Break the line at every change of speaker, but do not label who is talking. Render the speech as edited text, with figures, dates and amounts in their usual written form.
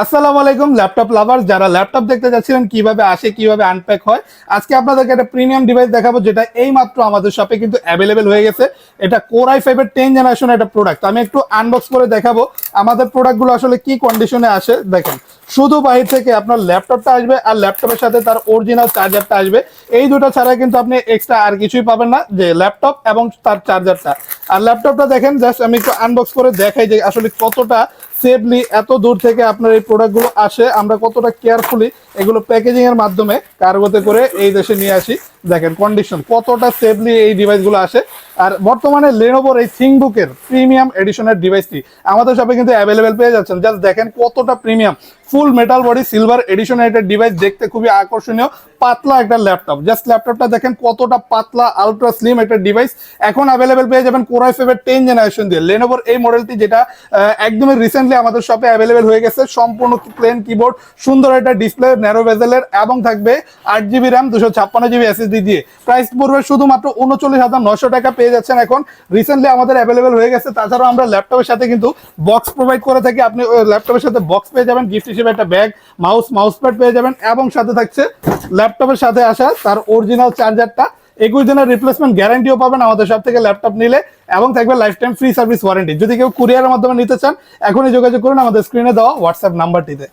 আসসালামু আলাইকুম ল্যাপটপ লাভার, যারা ল্যাপটপ দেখতে যাচ্ছিলেন কিভাবে আসে কিভাবে আনপ্যাক হয়, আজকে আপনাদেরকে একটা প্রিমিয়াম ডিভাইস দেখাবো যেটা এই মাত্র আমাদের শপে কিন্তু অ্যাভেলেবেল হয়ে গেছে। এটা কোর i5 এর 10 জেনারেশন একটা প্রোডাক্ট। আমি একটু আনবক্স করে দেখাবো আমাদের প্রোডাক্টগুলো আসলে কি কন্ডিশনে আসে। দেখেন, শুধু বাহির থেকে আপনার ল্যাপটপটা আসবে আর ল্যাপটপের সাথে তার অরিজিনাল চার্জারটা আসবে। এই দুটো ছাড়া কিন্তু আপনি এক্সট্রা আর কিছুই পাবেন না, যে ল্যাপটপ এবং তার চার্জারটা। আর ল্যাপটপটা দেখেন, জাস্ট আমি একটু আনবক্স করে দেখাই যে আসলে কতটা সেফলি এত দূর থেকে আপনার এই প্রোডাক্টগুলো আসে, আমরা কতটা কেয়ারফুলি এগুলো প্যাকেজিং এর মাধ্যমে কার্গোতে করে এই দেশে নিয়ে আসি। দেখেন কন্ডিশন কতটা সেফলি এই ডিভাইসগুলো আসে। আর বর্তমানে লেনোভোর এই থিংকবুকের প্রিমিয়াম এডিশনের ডিভাইসটি আমাদের শপে কিন্তু অ্যাভেলেবেল পেয়ে যাচ্ছেন। জাস্ট দেখেন কতটা premium, full metal body silver এডিশনের একটা ডিভাইস, দেখতে খুবই আকর্ষণীয়, পাতলা একটা ল্যাপটপ। জাস্ট ল্যাপটপটা দেখেন কতটা পাতলা, আলট্রা স্লিম একটা ডিভাইস। এখন অ্যাভেলেবেল পেয়ে যাবেন কোর i5 এর 10 জেনারেশন দিয়ে লেনোভোর এই মডেলটি, যেটা একদমই রিসেন্টলি আমাদের শপে অ্যাভেলেবেল হয়ে গেছে। সম্পূর্ণ প্লেন কিবোর্ড, সুন্দর একটা ডিসপ্লে, ন্যারো বেজেলের, এবং থাকবে 8GB র্যাম 256GB এসএসডি দিয়ে। প্রাইস পড়বে শুধুমাত্র 39,900 টাকা, পেয়ে যাচ্ছেন এখন। রিসেন্টলি আমাদের অ্যাভেলেবেল হয়ে গেছে। তাছাড়াও আমরা ল্যাপটপের সাথে কিন্তু বক্স প্রোভাইড করে থাকি। আপনি ল্যাপটপের সাথে বক্স পেয়ে যাবেন, গিফট হিসেবে একটা ব্যাগ, মাউস প্যাড পেয়ে যাবেন, এবং সাথে থাকছে ল্যাপটপের সাথে আসা তার অরিজিনাল চার্জারটা। 21 দিনের রিপ্লেসমেন্ট গ্যারান্টিও পাবেন আমাদের সব থেকে ল্যাপটপ নিলে, এবং থাকবে life time free service warranty. যদি কেউ কুরিয়ারের মাধ্যমে নিতে চান, এখনই যোগাযোগ করুন আমাদের স্ক্রিনে দেওয়া হোয়াটসঅ্যাপ নাম্বারটিতে।